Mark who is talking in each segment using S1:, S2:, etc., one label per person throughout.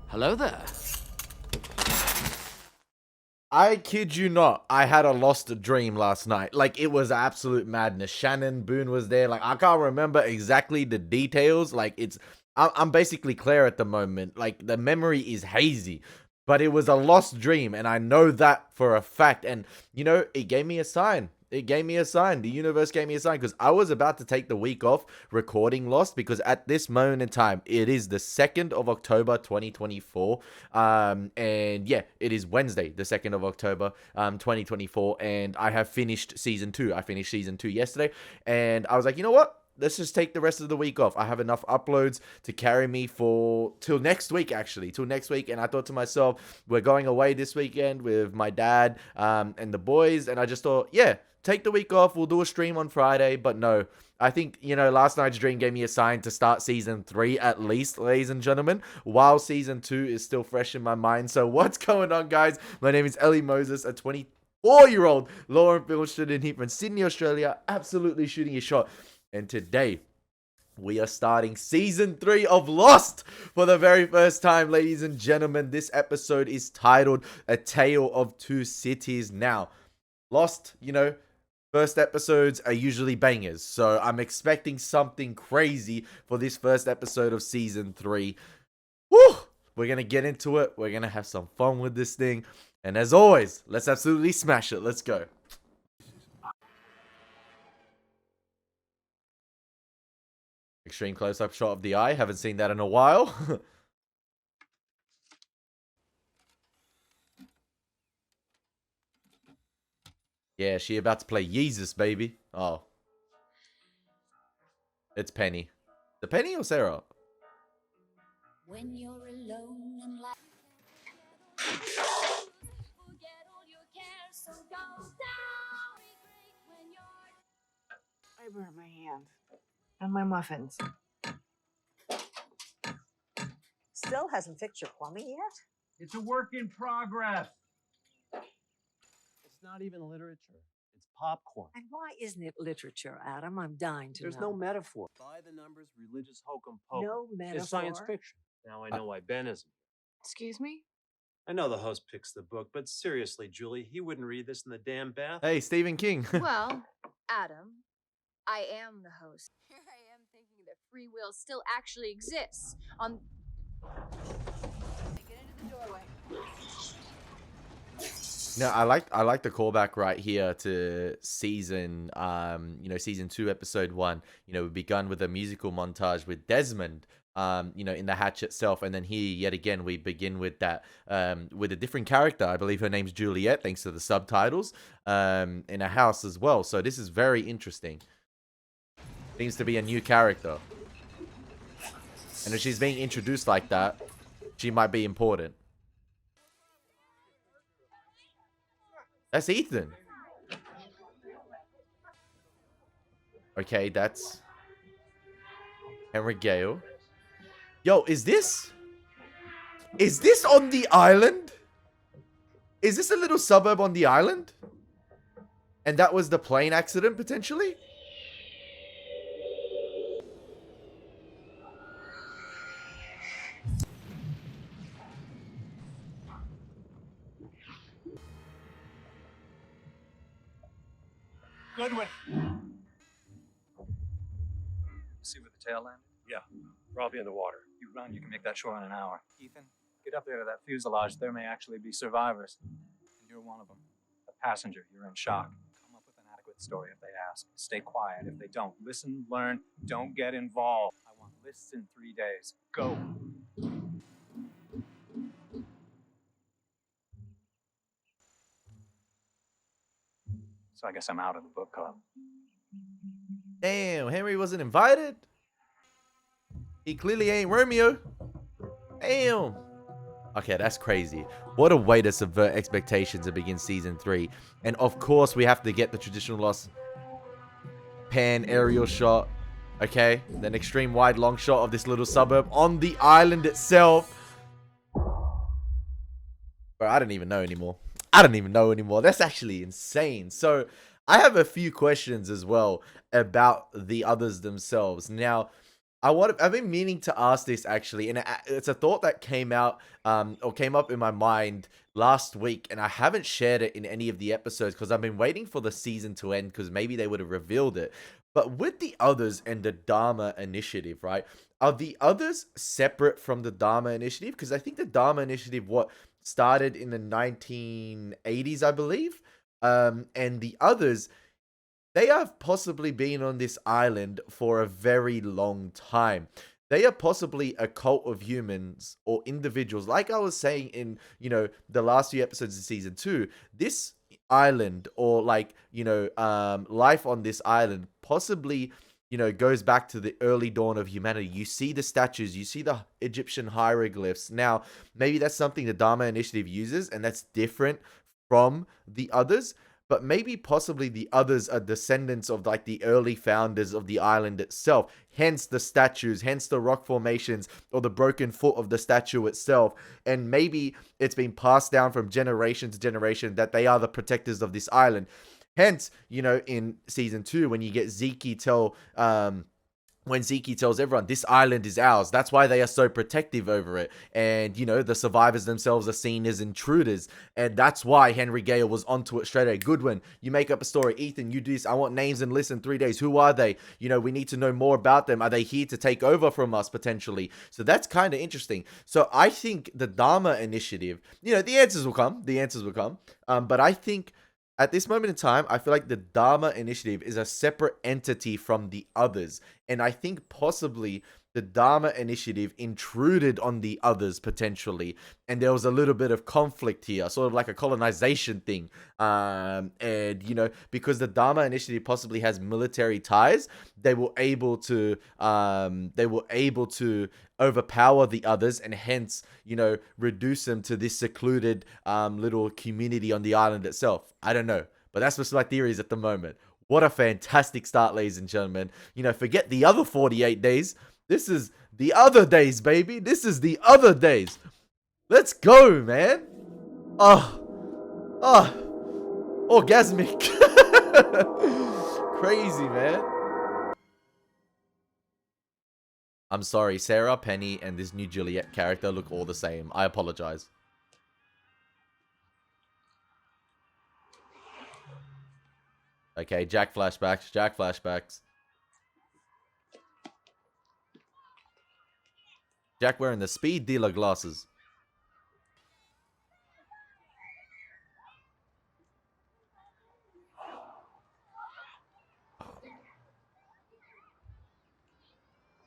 S1: Hello there.
S2: I kid you not, I had a lost dream last night. Like, it was absolute madness. Shannon Boone was there. Like, I can't remember exactly the details. Like, I'm basically clear at the moment. Like, the memory is hazy. But it was a lost dream, and I know that for a fact. And, you know, it gave me a sign. It gave me a sign. The universe gave me a sign because I was about to take the week off recording Lost because at this moment in time, it is the 2nd of October, 2024. And yeah, it is Wednesday, the 2nd of October, 2024. And I have finished season 2. I finished season 2 yesterday. And I was like, you know what? Let's just take the rest of the week off. I have enough uploads to carry me for till next week, actually, till next week. And I thought to myself, we're going away this weekend with my dad and the boys. And I just thought, yeah, take the week off. We'll do a stream on Friday. But no, I think, you know, last night's dream gave me a sign to start season 3 at least, ladies and gentlemen, while season 2 is still fresh in my mind. So what's going on, guys? My name is Elie Moses, a 24-year-old law and film student here from Sydney, Australia, absolutely shooting a shot. And today, we are starting season 3 of Lost for the very first time, ladies and gentlemen. This episode is titled A Tale of Two Cities. Now, Lost, you know, first episodes are usually bangers. So I'm expecting something crazy for this first episode of season 3. Woo! We're going to get into it. We're going to have some fun with this thing. And as always, let's absolutely smash it. Let's go. Extreme close-up shot of the eye. Haven't seen that in a while. Yeah, she about to play Yeezus, baby. Oh. It's Penny. The Penny or Sarah?
S3: When you're alone and like forget all your cares, so go down. When you're
S4: I burnt my hand and my muffins.
S5: Still hasn't fixed your plumbing yet?
S6: It's a work in progress.
S1: It's not even literature. It's popcorn.
S5: And why isn't it literature, Adam? I'm dying to
S1: There's
S5: know.
S1: no metaphor. By the numbers, religious hokum pokum.
S5: No metaphor.
S1: It's science fiction. Now I know why Ben isn't.
S4: Excuse me?
S7: I know the host picks the book, but seriously, Julie, he wouldn't read this in the damn bath.
S2: Hey, Stephen King.
S8: Well, Adam, I am the host. Here I am thinking that free will still actually exists. Get into the doorway.
S2: No, I like the callback right here to season season 2, episode 1. You know, we begun with a musical montage with Desmond, in the hatch itself, and then here yet again we begin with that with a different character. I believe her name's Juliet, thanks to the subtitles, in a house as well. So this is very interesting. Seems to be a new character, and if she's being introduced like that, she might be important. That's Ethan. Okay, that's Henry Gale. Yo, is this on the island? Is this a little suburb on the island? And that was the plane accident, potentially?
S6: Goodwin.
S9: See where the tail landed?
S7: Yeah, probably in the water.
S9: You run, you can make that shore in an hour. Ethan, get up there to that fuselage. There may actually be survivors. And you're one of them. A passenger, you're in shock. Come up with an adequate story if they ask. Stay quiet if they don't. Listen, learn, don't get involved. I want lists in 3 days. Go. So I guess I'm out of the book club.
S2: Damn, Henry wasn't invited? He clearly ain't Romeo. Damn. Okay, that's crazy. What a way to subvert expectations to begin season 3. And of course, we have to get the traditional Lost pan aerial shot. Okay, then extreme wide long shot of this little suburb on the island itself. Bro, I don't even know anymore. That's actually insane. So I have a few questions as well about the others themselves. Now, I've been meaning to ask this actually, and it's a thought that came out, or came up in my mind last week, and I haven't shared it in any of the episodes because I've been waiting for the season to end because maybe they would have revealed it. But with the others and the Dharma Initiative, right? Are the others separate from the Dharma Initiative? Because I think the Dharma Initiative started in the 1980s, I believe, and the others, they have possibly been on this island for a very long time. They are possibly a cult of humans or individuals. Like I was saying in, the last few episodes of season 2, this island or life on this island possibly, goes back to the early dawn of humanity. You see the statues, you see the Egyptian hieroglyphs. Now, maybe that's something the Dharma Initiative uses and that's different from the others. But maybe possibly the others are descendants of like the early founders of the island itself. Hence the statues, hence the rock formations or the broken foot of the statue itself. And maybe it's been passed down from generation to generation that they are the protectors of this island. Hence, in season 2, when you get when Zeke tells everyone, this island is ours. That's why they are so protective over it. And, the survivors themselves are seen as intruders. And that's why Henry Gale was onto it straight away. Goodwin, you make up a story. Ethan, you do this. I want names and lists in 3 days. Who are they? We need to know more about them. Are they here to take over from us, potentially? So that's kind of interesting. So I think the Dharma Initiative, the answers will come. The answers will come. But I think at this moment in time, I feel like the Dharma Initiative is a separate entity from the others. And I think possibly the Dharma Initiative intruded on the others potentially. And there was a little bit of conflict here, sort of like a colonization thing. And, because the Dharma Initiative possibly has military ties, they were able to overpower the others and hence, reduce them to this secluded little community on the island itself. I don't know, but that's what my theories at the moment. What a fantastic start, ladies and gentlemen. Forget the other 48 days. This is the other days, baby. This is the other days. Let's go, man. Orgasmic. Crazy, man. I'm sorry, Sarah, Penny, and this new Juliet character look all the same. I apologize. Okay, Jack flashbacks. Jack wearing the speed dealer glasses.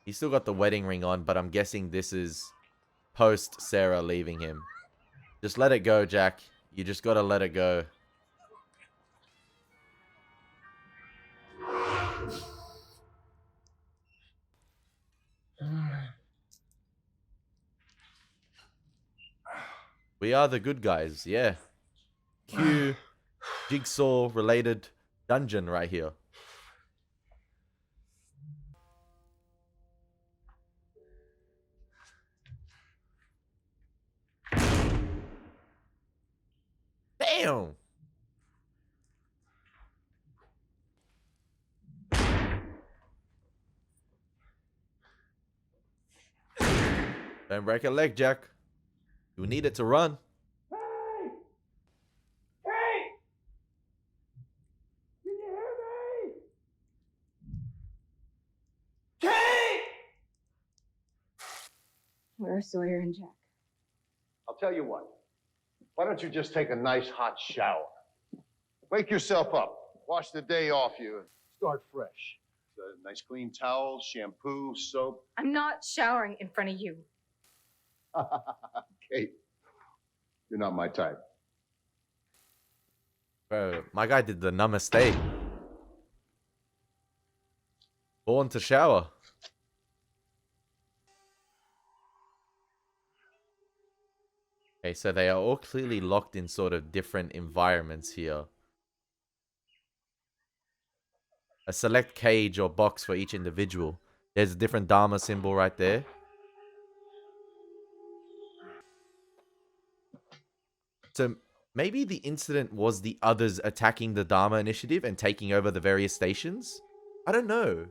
S2: He's still got the wedding ring on, but I'm guessing this is post Sarah leaving him. Just let it go, Jack. You just gotta let it go. We are the good guys, yeah. Q, Jigsaw related dungeon right here. Damn! Don't break a leg, Jack. You need it to run.
S10: Hey! Hey! Can you hear me? Kate!
S4: Where are Sawyer and Jack?
S11: I'll tell you what. Why don't you just take a nice hot shower? Wake yourself up. Wash the day off you and start fresh. A nice clean towel, shampoo, soap.
S8: I'm not showering in front of you.
S11: Kate, you're not my type.
S2: Bro, my guy did the namaste. Born to shower. Okay, so they are all clearly locked in sort of different environments here. A select cage or box for each individual. There's a different Dharma symbol right there. So maybe the incident was the others attacking the Dharma Initiative and taking over the various stations? I don't know.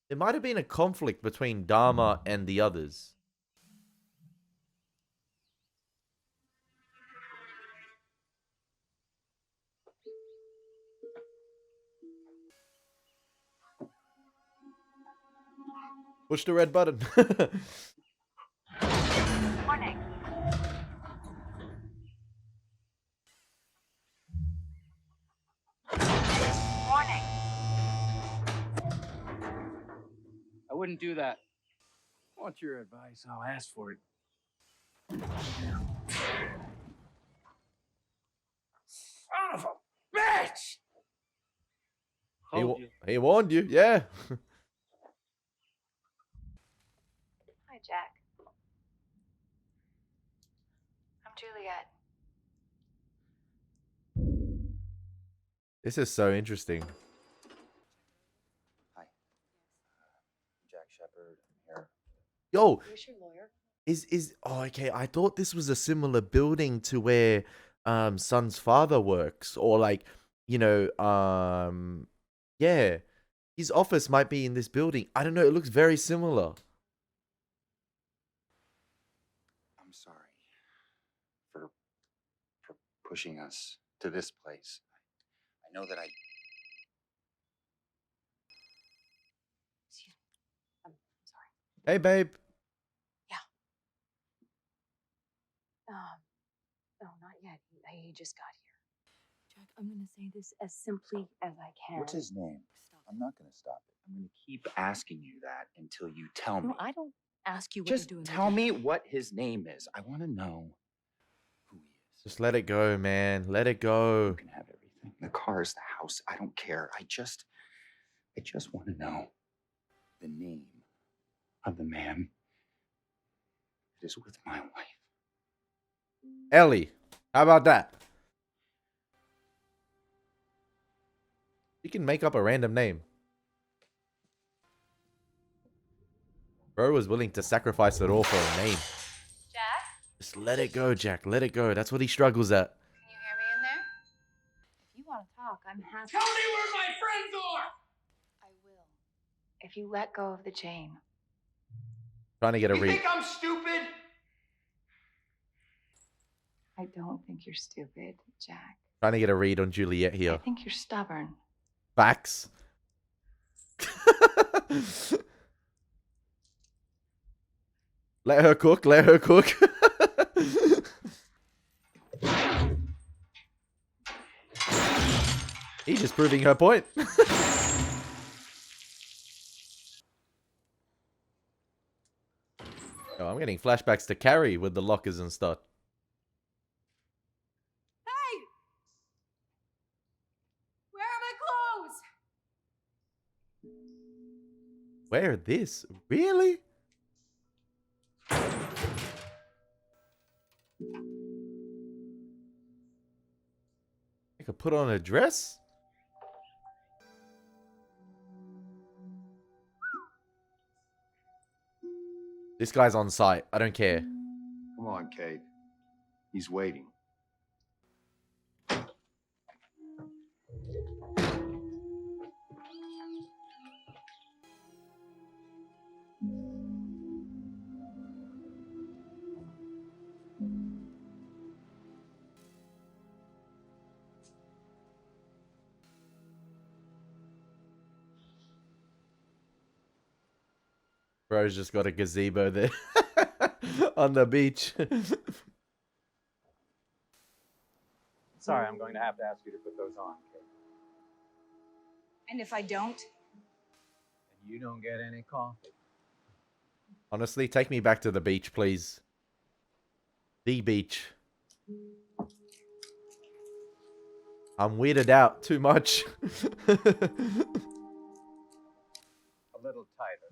S2: There might have been a conflict between Dharma and the others. Push the red button.
S3: Warning. Warning.
S6: I wouldn't do that. I want your advice. I'll ask for it. Son of a bitch!
S2: He warned you, yeah.
S8: Hi, Jack. I'm Juliet.
S2: This is so interesting.
S12: Hi. Jack Shepard. I'm here.
S2: Yo,
S8: Who's your lawyer?
S2: oh, okay. I thought this was a similar building to where Son's father works, or like, yeah, his office might be in this building. I don't know. It looks very similar.
S12: I'm sorry for pushing us to this place. I know that I.
S8: Excuse me. I'm sorry.
S2: Hey, babe.
S8: No, not yet. He just got here. Jack, I'm going to say this as simply as I can.
S12: What's his name?
S8: Stop.
S12: I'm not going to stop it. I'm going to keep asking you that until you tell me.
S8: No, I don't ask you what
S12: Just
S8: to do.
S12: tell me what his name is. I want to know who he is.
S2: Just let it go, man. Let it go.
S12: You can have everything. The cars, the house. I don't care. I just want to know the name of the man that is with my wife.
S2: Elie. How about that? You can make up a random name. Bro was willing to sacrifice it all for a name.
S8: Jack?
S2: Just let it go, Jack. Let it go. That's what he struggles at.
S8: Can you hear me in there? If you want to talk, I'm happy.
S10: Tell me where my friends are!
S8: I will. If you let go of the chain.
S2: Trying to get a
S10: You
S2: read.
S10: think I'm stupid?
S8: I don't think you're stupid, Jack.
S2: Trying to get a read on Juliet
S8: I
S2: here.
S8: think you're stubborn.
S2: Facts. Let her cook. Let her cook. He's just proving her point. Oh, I'm getting flashbacks to Carrie with the lockers and stuff.
S8: Hey! Where are my clothes?
S2: Wear this? Really? I could put on a dress? This guy's on site. I don't care.
S11: Come on, Kate. He's waiting.
S2: Bro's just got a gazebo there on the beach.
S9: Sorry, I'm going to have to ask you to put those on, Kate.
S4: And if I don't?
S9: And you don't get any coffee.
S2: Honestly, take me back to the beach, please. The beach. I'm weirded out too much.
S9: A little tighter.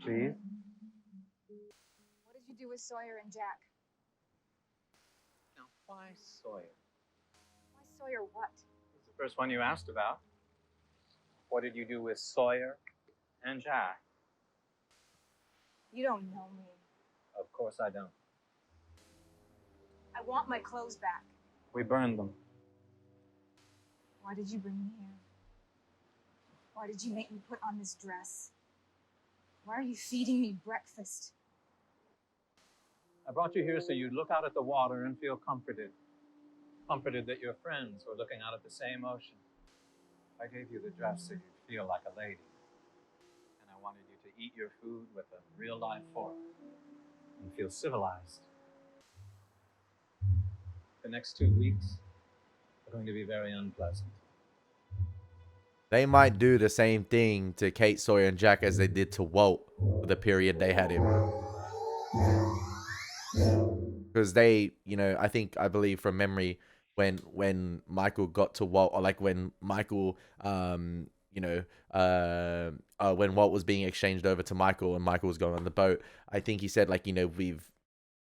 S9: Please?
S4: What did you do with Sawyer and Jack?
S9: Now, why Sawyer?
S4: Why Sawyer what?
S9: It's the first one you asked about. What did you do with Sawyer and Jack?
S4: You don't know me.
S9: Of course I don't.
S4: I want my clothes back.
S9: We burned them.
S4: Why did you bring me here? Why did you make me put on this dress? Why are you feeding me breakfast?
S9: I brought you here so you'd look out at the water and feel comforted. Comforted that your friends were looking out at the same ocean. I gave you the dress so you'd feel like a lady. And I wanted you to eat your food with a real live fork and feel civilized. The next 2 weeks are going to be very unpleasant.
S2: They might do the same thing to Kate, Sawyer, and Jack as they did to Walt for the period they had him. Because they, you know, I believe from memory, when Michael got to Walt, or like when Michael, when Walt was being exchanged over to Michael and Michael was going on the boat, I think he said, like, you know, we've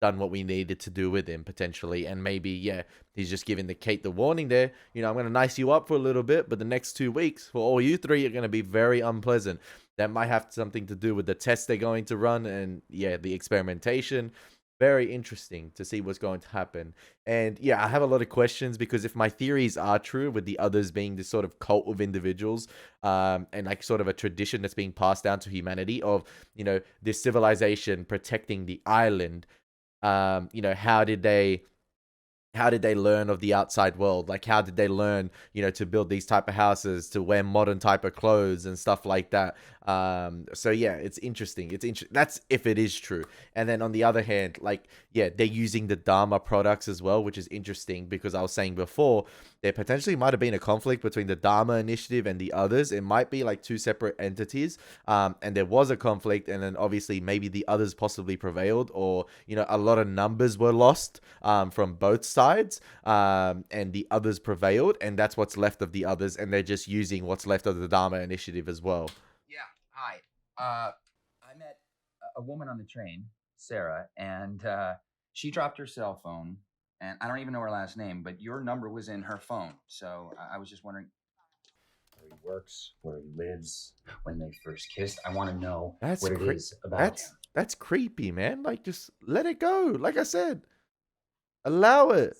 S2: done what we needed to do with him potentially, and maybe, yeah, he's just giving the Kate the warning there, you know, I'm going to nice you up for a little bit, but the next 2 weeks for all you three are going to be very unpleasant. That might have something to do with the tests they're going to run, and yeah, the experimentation. Very interesting to see what's going to happen. And yeah, I have a lot of questions, because if my theories are true, with the others being this sort of cult of individuals, and like sort of a tradition that's being passed down to humanity of, you know, this civilization protecting the island, you know, how did they learn of the outside world? Like, how did they learn, you know, to build these type of houses, to wear modern type of clothes and stuff like that? So yeah, it's interesting. That's if it is true. And then on the other hand, like, yeah, they're using the Dharma products as well, which is interesting, because I was saying before, there potentially might have been a conflict between the Dharma initiative and the others. It might be like two separate entities. And there was a conflict, and then obviously maybe the others possibly prevailed, or, you know, a lot of numbers were lost from both sides, and the others prevailed, and that's what's left of the others, and they're just using what's left of the Dharma initiative as well.
S12: Yeah, hi. I met a woman on the train, Sarah, and she dropped her cell phone, and I don't even know her last name, but your number was in her phone. So I was just wondering where he works, where he lives, when they first kissed. I want to know what it is about him.
S2: That's creepy, man. Like, just let it go. Like I said, allow it.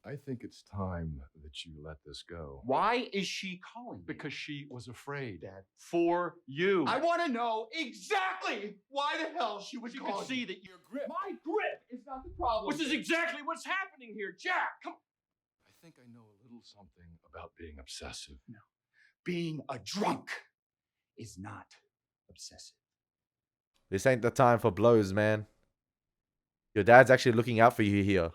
S11: I think it's time that you let this go.
S12: Why is she calling me?
S11: Because she was afraid.
S12: Dad.
S11: For you.
S12: I want to know exactly why the hell she would call
S10: could see
S12: you.
S10: that your grip,
S12: My grip is not the problem.
S10: which is exactly what's happening here. Jack, come.
S11: I think I know a little something about being obsessive.
S12: No. Being a drunk is not obsessive.
S2: This ain't the time for blows, man. Your dad's actually looking out for you here.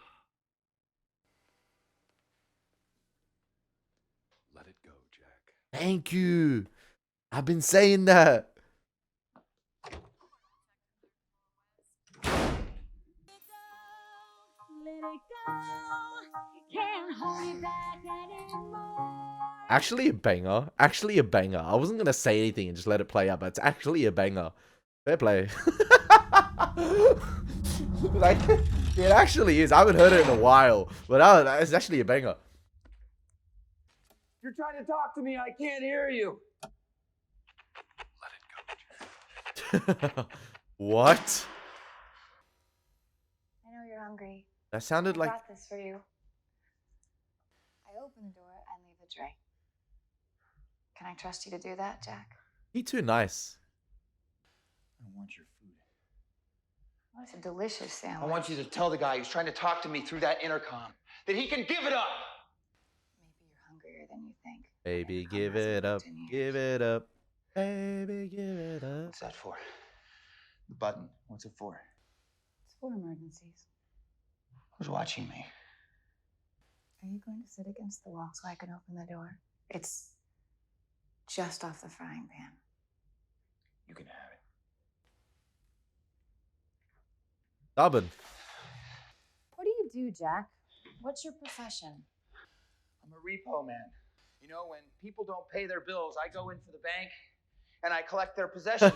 S11: Let it go, Jack.
S2: Thank you. I've been saying that.
S3: Let it go. Can't hold me back anymore.
S2: Actually a banger. Actually a banger. I wasn't going to say anything and just let it play out, but it's actually a banger. Fair play. Like, it actually is. I haven't heard it in a while, but it's actually a banger.
S10: You're trying to talk to me. I can't hear you.
S2: What?
S4: I know you're hungry.
S2: That sounded
S4: I
S2: like...
S4: got this for you. I open the door and leave the tray. Can I trust you to do that, Jack?
S2: He too nice.
S12: I want your food.
S4: Oh, it's a delicious sandwich.
S12: I want you to tell the guy who's trying to talk to me through that intercom that he can give it up.
S4: Maybe you're hungrier than you think.
S2: Baby,
S4: Intercom
S2: give
S4: hasn't
S2: it up.
S4: worked in years.
S2: Give it up. Baby, give it up.
S12: What's that for? The button. What's it for?
S4: It's for emergencies.
S12: Who's watching me?
S4: Are you going to sit against the wall so I can open the door? It's just off the frying pan.
S12: You can have it.
S2: Stubborn.
S4: What do you do, Jack? What's your profession?
S12: I'm a repo man. You know, when people don't pay their bills, I go into the bank and I collect their possessions.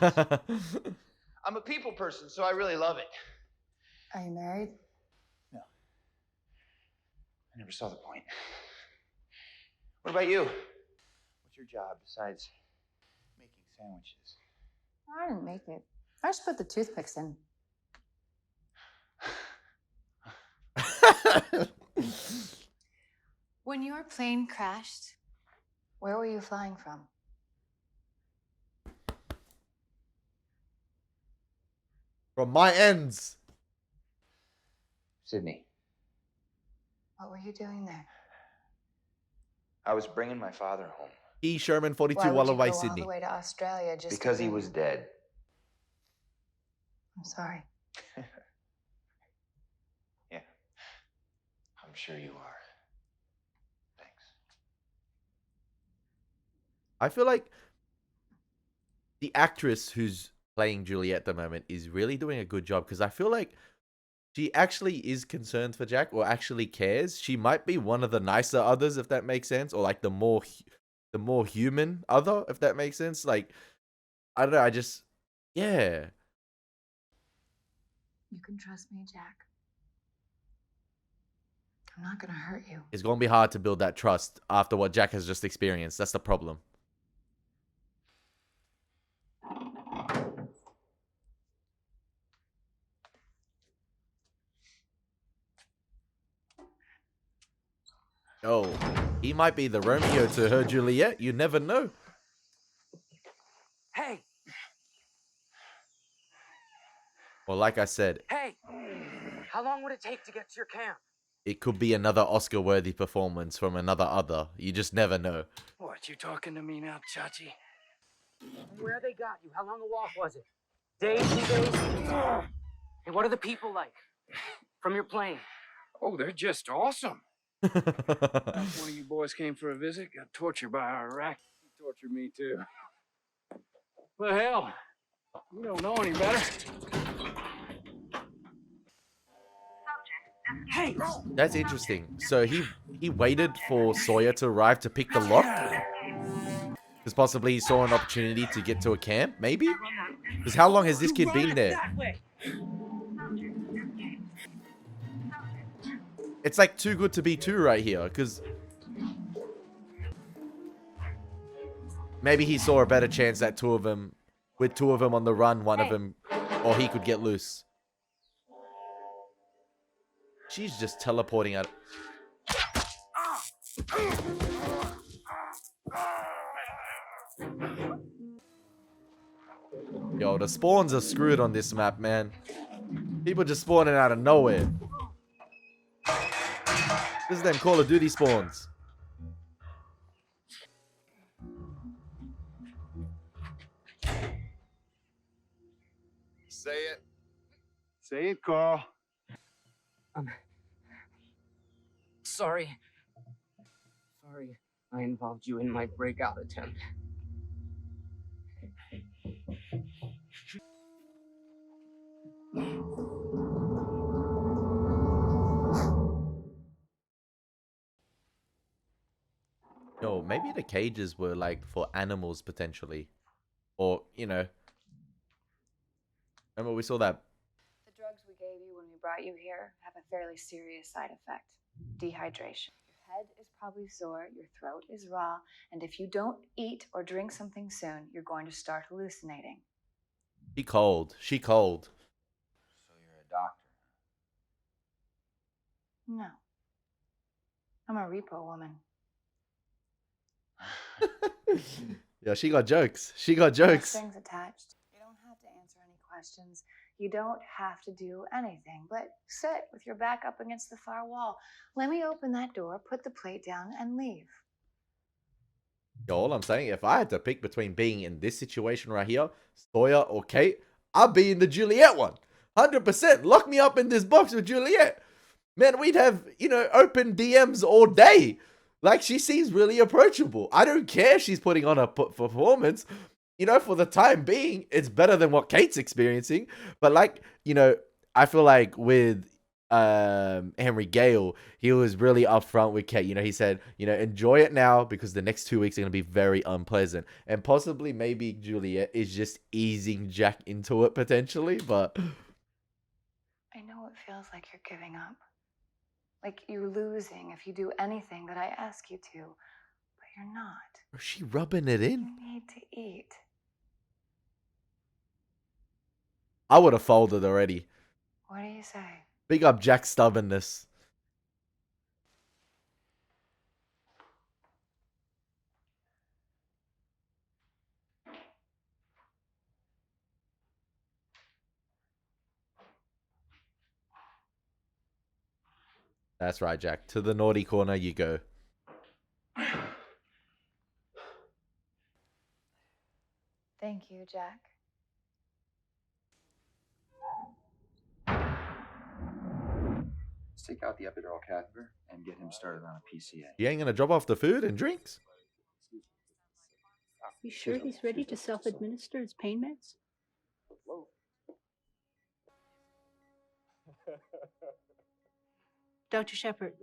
S12: I'm a people person, so I really love it.
S4: Are you married?
S12: No. I never saw the point. What about you? What's your job besides making sandwiches?
S4: I didn't make it. I just put the toothpicks in.
S8: When your plane crashed,
S4: Where were you flying from?
S2: From my ends.
S12: Sydney.
S4: What were you doing there?
S12: I was bringing my father home.
S2: E. Sherman 42
S4: Why would you
S2: Wallaby,
S4: go all
S2: Sydney.
S4: the way to Australia just
S12: Because
S4: to
S12: he
S4: bring
S12: was
S4: him?
S12: dead.
S4: I'm sorry.
S12: Yeah. I'm sure you are. Thanks.
S2: I feel like the actress who's playing Juliet at the moment is really doing a good job, because I feel like she actually is concerned for Jack, or actually cares. She might be one of the nicer others, if that makes sense, or like the more human other, if that makes sense. Like, I don't know, yeah.
S4: You can trust me, Jack. I'm not gonna hurt you.
S2: It's gonna be hard to build that trust after what Jack has just experienced. That's the problem. Oh, he might be the Romeo to her Juliet. You never know.
S6: Hey,
S2: Well, like I said,
S6: hey! How long would it take to get to your camp?
S2: it could be another Oscar-worthy performance from another other. You just never know.
S6: What, you talking to me now, Chachi? Where they got you? How long a walk was it? Days, 2 days? And what are the people like? From your plane? Oh, they're just awesome. One of you boys came for a visit, got tortured by Iraq. He tortured me too. Well, hell, you don't know any better. Hey!
S2: That's interesting. So he waited for Sawyer to arrive to pick the lock? Because possibly he saw an opportunity to get to a camp, maybe? Because how long has this kid been there? It's like too good to be true right here, because maybe he saw a better chance that with two of them on the run, one of them, or he could get loose. She's just teleporting out. Yo, the spawns are screwed on this map, man. People just spawning out of nowhere. This is them Call of Duty spawns.
S11: Say it. Say it, Carl.
S6: Sorry. Sorry I involved you in my breakout attempt.
S2: Yo, maybe the cages were like for animals potentially. Or, you know. Remember we saw that.
S4: The drugs we gave you when we brought you here have a fairly serious side effect. Dehydration. Your head is probably sore, your throat is raw, and if you don't eat or drink something soon, you're going to start hallucinating.
S2: She cold. She cold.
S12: So you're a doctor?
S4: No. I'm a repo woman.
S2: Yeah, she got jokes. She got jokes.
S4: Strings attached. You don't have to answer any questions. You don't have to do anything, but sit with your back up against the far wall. Let me open that door, put the plate down, and leave.
S2: Yo, all I'm saying, if I had to pick between being in this situation right here, Sawyer or Kate, I'd be in the Juliet one. 100%. Lock me up in this box with Juliet. Man, we'd have, you know, open DMs all day. Like, she seems really approachable. I don't care if she's putting on a performance. You know, for the time being, it's better than what Kate's experiencing. But, like, you know, I feel like with Henry Gale, he was really upfront with Kate. You know, he said, you know, enjoy it now because the next 2 weeks are going to be very unpleasant. And possibly maybe Juliet is just easing Jack into it potentially, but...
S4: I know it feels like you're giving up. Like you're losing if you do anything that I ask you to, but you're not.
S2: Is she rubbing it in?
S4: You need to eat.
S2: I would have folded already.
S4: What do you say?
S2: Big up Jack's stubbornness. That's right, Jack. To the naughty corner you go.
S4: Thank you, Jack.
S12: Let's take out the epidural catheter and get him started on a PCA.
S2: You ain't gonna drop off the food and drinks?
S13: You sure he's ready to self-administer his pain meds? Dr. Shepard.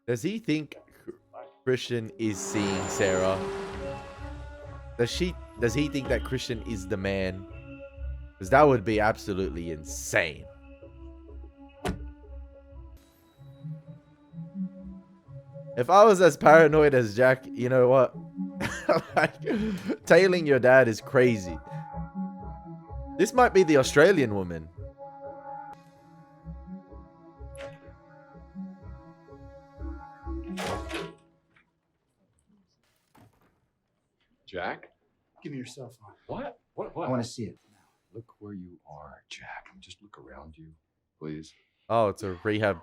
S2: Does he think Christian is seeing Sarah? Does he think that Christian is the man? Because that would be absolutely insane. If I was as paranoid as Jack, you know what? Like, tailing your dad is crazy. This might be the Australian woman.
S14: Jack? Give me your cell phone. What? What?
S12: I want to see it.
S14: Look where you are, Jack. Just look around you, please.
S2: Oh, it's a rehab.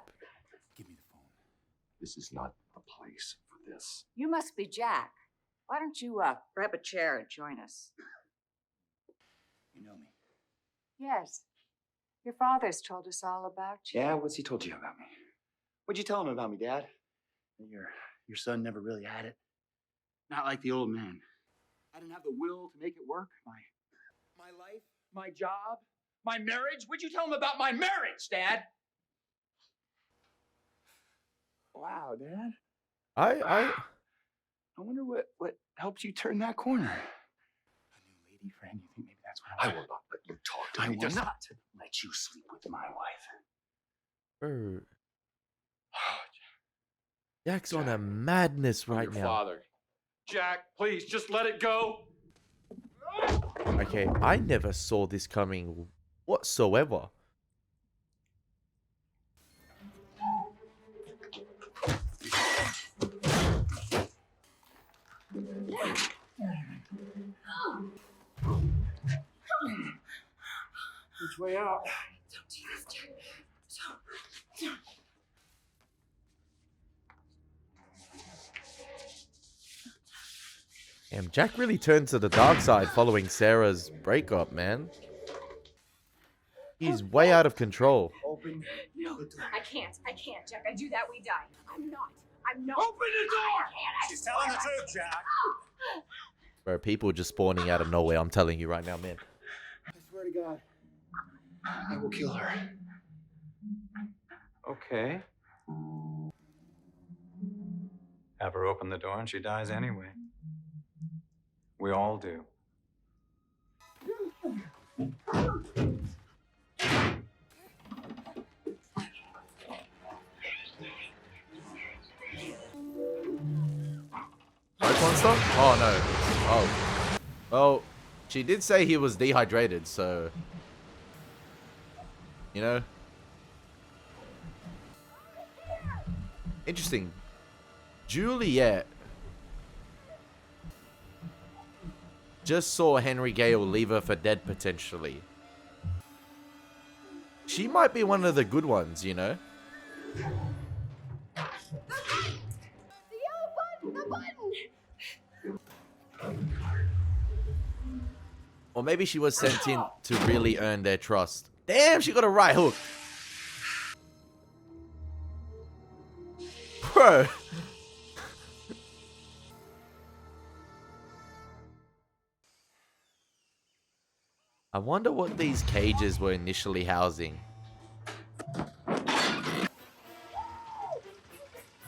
S14: Give me the phone. This is not the place for this.
S5: You must be Jack. Why don't you grab a chair and join us?
S12: You know me.
S5: Yes. Your father's told us all about you.
S12: Yeah, what's he told you about me? What'd you tell him about me, Dad? That your son never really had it. Not like the old man. I didn't have the will to make it work.
S10: My life, my job, my marriage. What'd you tell him about my marriage, Dad?
S12: Wow, Dad.
S2: I
S12: wonder what helped you turn that corner. A new lady friend. You think maybe that's what
S14: I will not let you talk to
S12: I
S14: me.
S12: will not let you sleep with my wife.
S2: Bro. Jack's on a madness right
S14: Your
S2: now.
S14: father. Jack, please, just let it go.
S2: Okay, I never saw this coming whatsoever.
S10: Which way out?
S2: Damn, Jack really turned to the dark side following Sarah's breakup, man. He's way out of control.
S10: Open.
S8: No, I can't, Jack. I do that, we die. I'm not.
S10: Open the door!
S9: She's telling the truth, Jack.
S2: Bro, people just spawning out of nowhere, I'm telling you right now, man.
S12: I swear to God, I will kill her.
S9: Okay. Have her open the door and she dies anyway. We all do.
S2: Smoke monster? Oh, no. Oh. Well, she did say he was dehydrated, so... You know? Interesting. Juliet just saw Henry Gale leave her for dead, potentially. She might be one of the good ones, you know?
S8: The yellow button! The button!
S2: Or maybe she was sent in to really earn their trust. Damn, she got a right hook. Bro. I wonder what these cages were initially housing.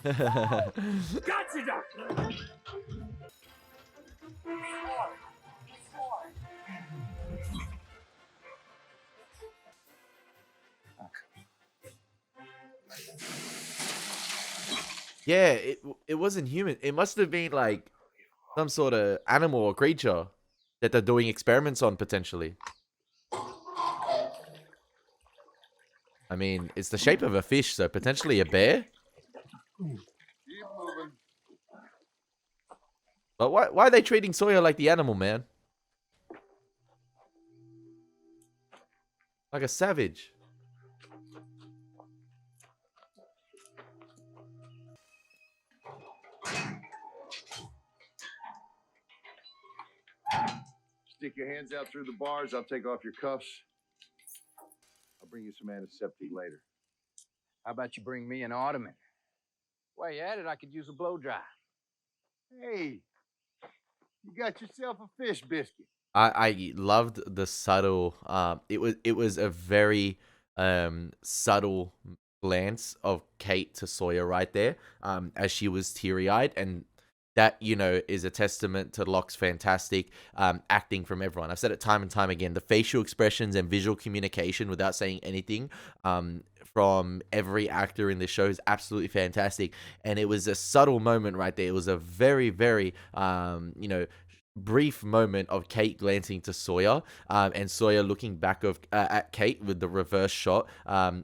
S10: Gotcha, Doctor!
S2: Yeah, it wasn't human. It must have been like some sort of animal or creature that they're doing experiments on, potentially. I mean, it's the shape of a fish, so potentially a bear? But why are they treating Sawyer like the animal, man? Like a savage.
S11: Stick your hands out through the bars. I'll take off your cuffs. I'll bring you some antiseptic later.
S6: How about you bring me an ottoman? While you at it, I could use a blow dry.
S11: Hey, you got yourself a fish biscuit.
S2: I loved the subtle it was a very subtle glance of Kate to Sawyer right there as she was teary-eyed, and that, you know, is a testament to Locke's fantastic acting from everyone. I've said it time and time again, the facial expressions and visual communication without saying anything from every actor in this show is absolutely fantastic, and it was a subtle moment right there. It was a very, very you know, brief moment of Kate glancing to Sawyer, and Sawyer looking back at Kate with the reverse shot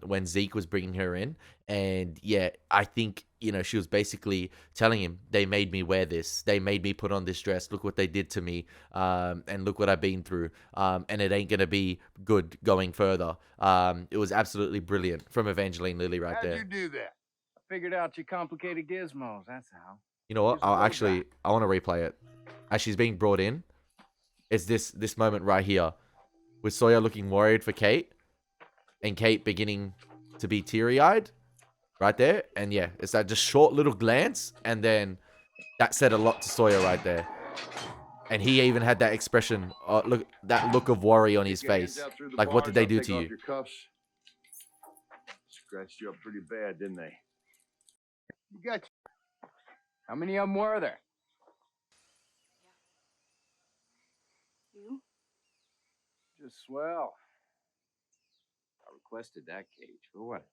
S2: when Zeke was bringing her in. And yeah, I think, you know, she was basically telling him, they made me wear this, they made me put on this dress, look what they did to me, and look what I've been through, and it ain't gonna be good going further. It was absolutely brilliant from Evangeline Lilly right there.
S11: How'd you do that?
S6: I figured out your complicated gizmos, that's how.
S2: You know what?
S6: Use a
S2: I
S6: blow
S2: want to replay it. As she's being brought in, it's this moment right here with Sawyer looking worried for Kate, and Kate beginning to be teary-eyed right there. And yeah, it's that just short little glance, and then that said a lot to Sawyer right there. And he even had that expression, that look of worry on his face. Like, what did they do to you?
S11: Your cuffs. Scratched you up pretty bad, didn't they? You got.
S6: How many of them were there?
S4: You?
S6: Just swell. I requested that cage. For what?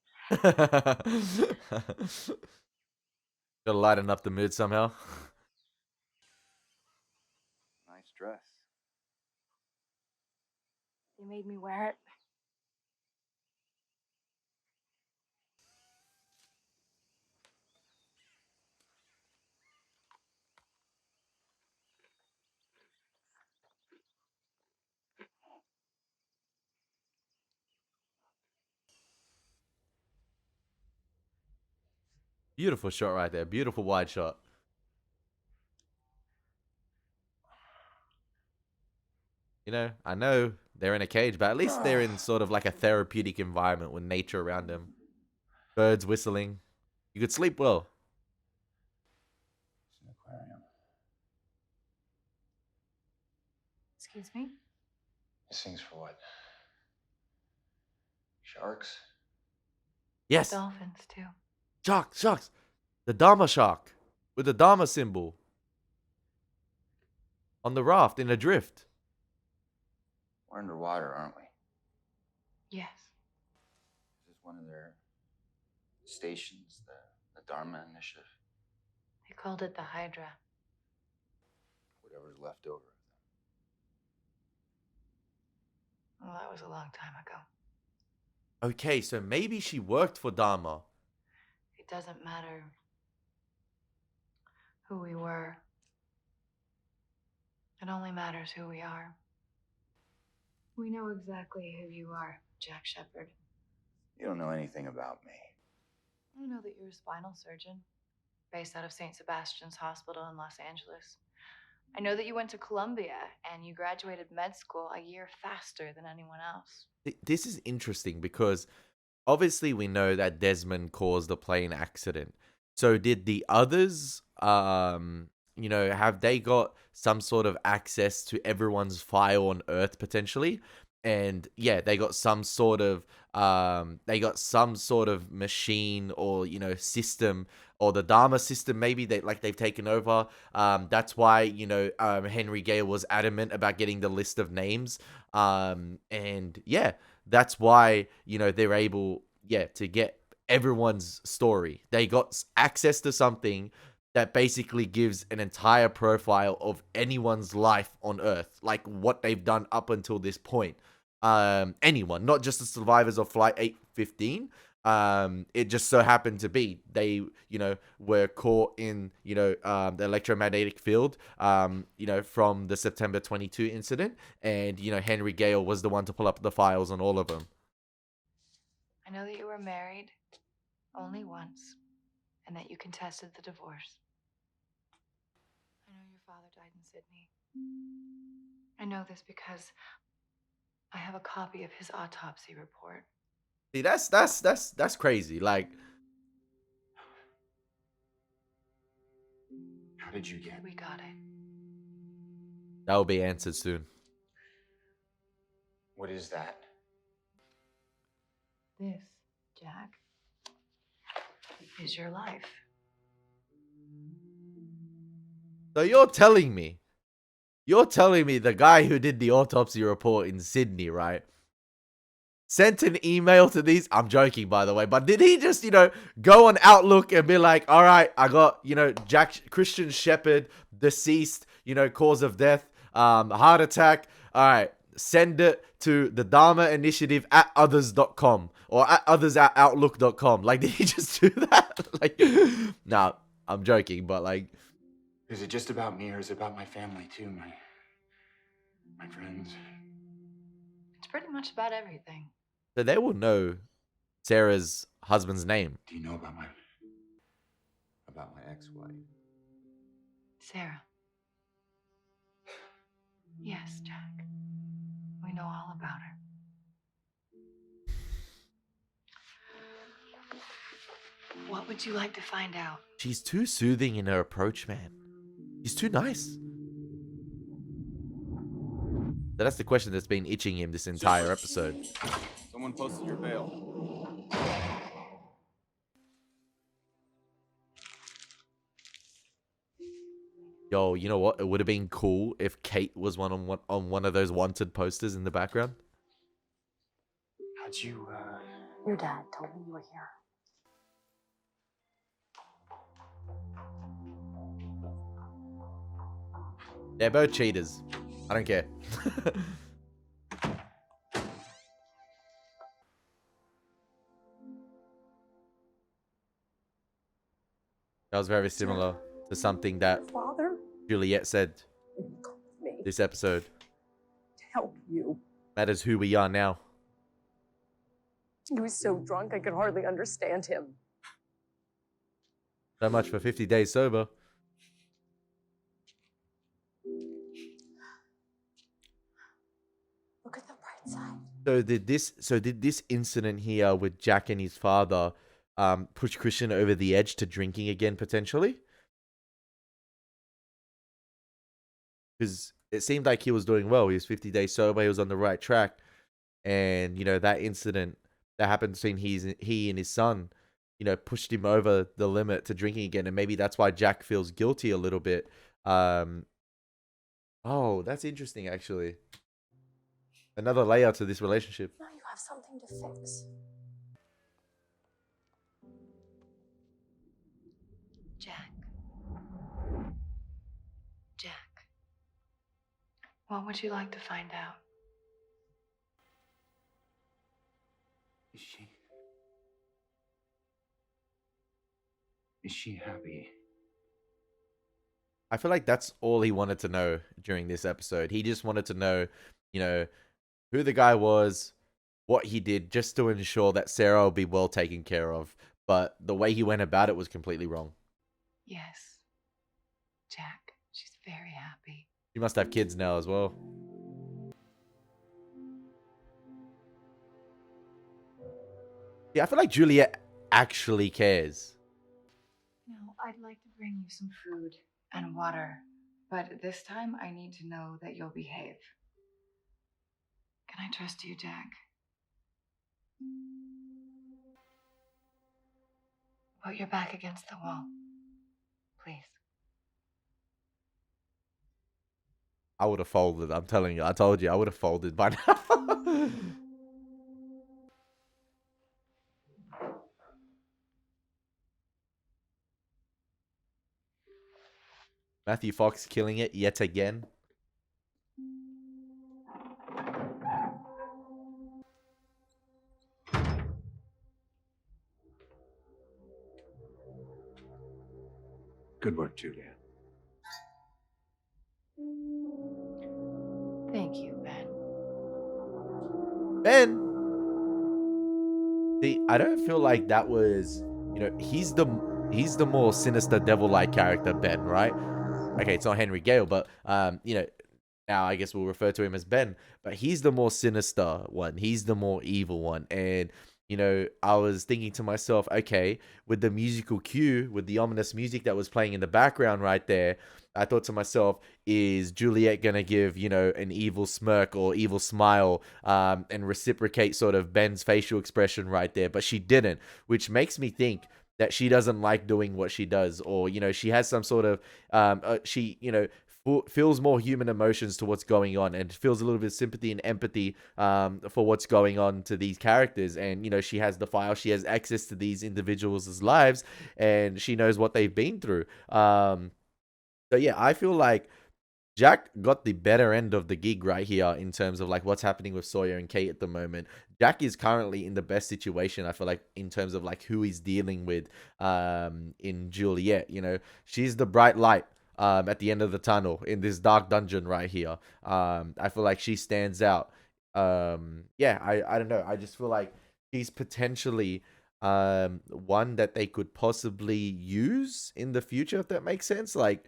S2: Gotta lighten up the mood somehow.
S6: Nice dress.
S4: They made me wear it.
S2: Beautiful shot right there. Beautiful wide shot. You know, I know they're in a cage, but at least they're in sort of like a therapeutic environment with nature around them. Birds whistling. You could sleep well.
S12: It's an aquarium.
S4: Excuse me?
S12: This thing's for what? Sharks?
S2: Yes.
S4: Dolphins, too.
S2: Sharks. The Dharma shark with the Dharma symbol on the raft in a drift.
S12: We're underwater, aren't we?
S4: Yes.
S12: This is one of their stations, the Dharma Initiative.
S4: They called it the Hydra.
S12: Whatever's left over.
S4: Well, that was a long time ago.
S2: Okay, so maybe she worked for Dharma.
S4: It doesn't matter who we were. It only matters who we are. We know exactly who you are, Jack Shepherd.
S12: You don't know anything about me.
S4: I know that you're a spinal surgeon based out of St. Sebastian's Hospital in Los Angeles. I know that you went to Columbia and you graduated med school a year faster than anyone else.
S2: This is interesting because obviously we know that Desmond caused the plane accident. So did the others, you know, have they got some sort of access to everyone's file on Earth potentially? And yeah, they got some sort of machine or, you know, system, or the Dharma system maybe they've taken over. That's why, you know, Henry Gale was adamant about getting the list of names. And yeah, that's why, you know, they're able, to get everyone's story. They got access to something that basically gives an entire profile of anyone's life on Earth, like what they've done up until this point. Anyone, not just the survivors of Flight 815. It just so happened to be they, you know, were caught in, you know, the electromagnetic field, you know, from the September 22 incident, and, you know, Henry Gale was the one to pull up the files on all of them.
S4: I know that you were married only once and that you contested the divorce. I know your father died in Sydney. I know this because I have a copy of his autopsy report.
S2: See, that's crazy. Like,
S12: How did you get?
S4: We got it.
S2: that will be answered soon.
S12: What is that?
S4: This, Jack, is your life.
S2: So you're telling me the guy who did the autopsy report in Sydney, right, sent an email to these? I'm joking, by the way, but did he just, go on Outlook and be like, all right, I got, Jack Christian Shepherd, deceased, cause of death, heart attack. All right, send it to the Dharma Initiative at others.com or at others@outlook.com. Like, did he just do that? Like, nah, I'm joking, but like,
S12: Is it just about me or is it about my family too? My friends?
S4: It's pretty much about everything.
S2: so they will know Sarah's husband's name.
S12: Do you know about my ex-wife?
S4: Sarah. Yes, Jack. We know all about her. What would you like to find out?
S2: She's too soothing in her approach, man. She's too nice. So that's the question that's been itching him this entire episode.
S15: Someone posted your bail.
S2: Yo, you know what? It would have been cool if Kate was on one of those wanted posters in the background.
S12: How'd you,
S16: Your dad told me you were here.
S2: They're both cheaters. I don't care. That was very similar to something that
S16: Father
S2: Juliet said
S16: me
S2: this episode.
S16: to help you.
S2: Matters who we are now.
S16: He was so drunk I could hardly understand him.
S2: So much for 50 days sober.
S16: Look at the bright side.
S2: So did this incident here with Jack and his father push Christian over the edge to drinking again potentially? Because it seemed like he was doing well. He was 50 days sober. He was on the right track. And, that incident that happened between he and his son, pushed him over the limit to drinking again. And maybe that's why Jack feels guilty a little bit. Oh, that's interesting, actually. Another layer to this relationship.
S16: Now you have something to fix.
S4: Jack. Jack. What would you like to find out?
S12: Is she happy?
S2: I feel like that's all he wanted to know during this episode. He just wanted to know, who the guy was, what he did, just to ensure that Sarah will be well taken care of. But the way he went about it was completely wrong.
S4: Yes. Jack, she's very happy.
S2: She must have kids now as well. Yeah, I feel like Juliet actually cares.
S4: Now, I'd like to bring you some food and water, but this time I need to know that you'll behave. Can I trust you, Jack? Put your back against the wall, please.
S2: I would have folded. I'm telling you. I told you. I would have folded by now. Matthew Fox killing it yet again.
S14: Good work, Juliet.
S4: Thank you, Ben.
S2: Ben! See, I don't feel like that was, he's the more sinister devil-like character, Ben, right? Okay, it's not Henry Gale, but, now now I guess we'll refer to him as Ben, but he's the more sinister one. He's the more evil one. And, you know, I was thinking to myself, okay, with the musical cue, with the ominous music that was playing in the background right there, I thought to myself, is Juliet going to give, you know, an evil smirk or evil smile and reciprocate sort of Ben's facial expression right there? But she didn't, which makes me think that she doesn't like doing what she does, or, you know, she has some sort of, she, you know, feels more human emotions to what's going on, and feels a little bit of sympathy and empathy for what's going on to these characters. And, you know, she has the file, she has access to these individuals' lives, and she knows what they've been through. So yeah, I feel like Jack got the better end of the gig right here in terms of like what's happening with Sawyer and Kate at the moment. Jack is currently in the best situation, I feel like, in terms of like who he's dealing with in Juliet. You know, she's the bright light at the end of the tunnel in this dark dungeon right here. I feel like she stands out. Yeah, I don't know. I just feel like she's potentially one that they could possibly use in the future, if that makes sense. Like,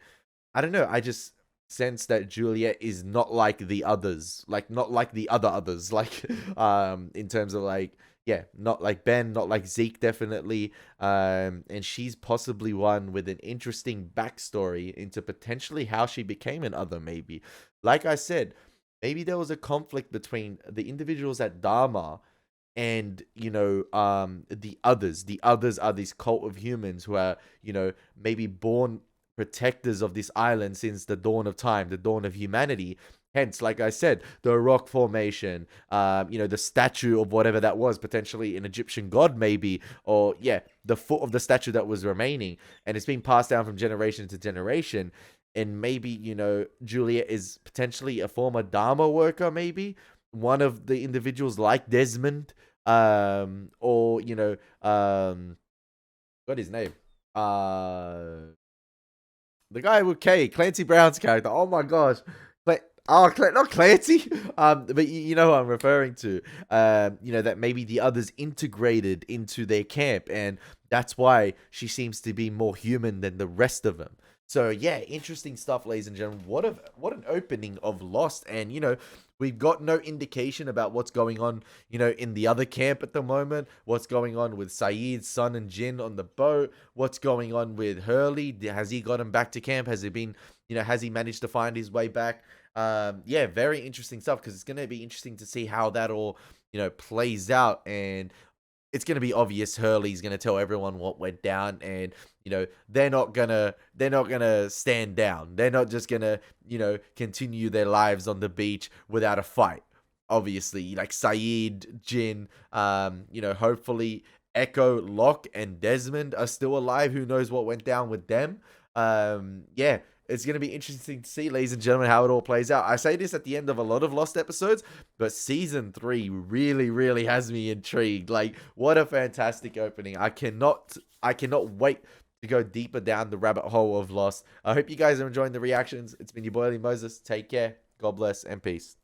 S2: I don't know. I just sense that Juliet is not like the others, like not like the other others, like in terms of like, yeah, not like Ben, not like Zeke, definitely. And she's possibly one with an interesting backstory into potentially how she became an other, maybe. Like I said, maybe there was a conflict between the individuals at Dharma and, you know, the others. The others are this cult of humans who are, you know, maybe born protectors of this island since the dawn of time, the dawn of humanity. Hence, like I said, the rock formation, you know, the statue of whatever that was, potentially an Egyptian god maybe, or yeah, the foot of the statue that was remaining, and it's being passed down from generation to generation. And maybe, you know, Juliet is potentially a former Dharma worker, maybe one of the individuals like Desmond, or, you know, what his name? The guy with K, Clancy Brown's character. Oh my gosh. Not Clancy. But you know who I'm referring to. You know, that maybe the others integrated into their camp, and that's why she seems to be more human than the rest of them. So yeah, interesting stuff, ladies and gentlemen. What an opening of Lost. And, you know, we've got no indication about what's going on, you know, in the other camp at the moment. What's going on with Saeed, Sun, and Jin on the boat? What's going on with Hurley? Has he gotten back to camp? Has he been, you know, has he managed to find his way back? Yeah, very interesting stuff, because it's going to be interesting to see how that all, you know, plays out. And it's going to be obvious Hurley's going to tell everyone what went down, and, you know, they're not going to stand down. They're not just going to, you know, continue their lives on the beach without a fight. Obviously, like Saeed, Jin, you know, hopefully Echo, Locke, and Desmond are still alive. Who knows what went down with them? Yeah, it's going to be interesting to see, ladies and gentlemen, how it all plays out. I say this at the end of a lot of Lost episodes, but season 3 really, really has me intrigued. Like, what a fantastic opening. I cannot wait to go deeper down the rabbit hole of Lost. I hope you guys are enjoying the reactions. It's been your boy, Elie Moses. Take care. God bless and peace.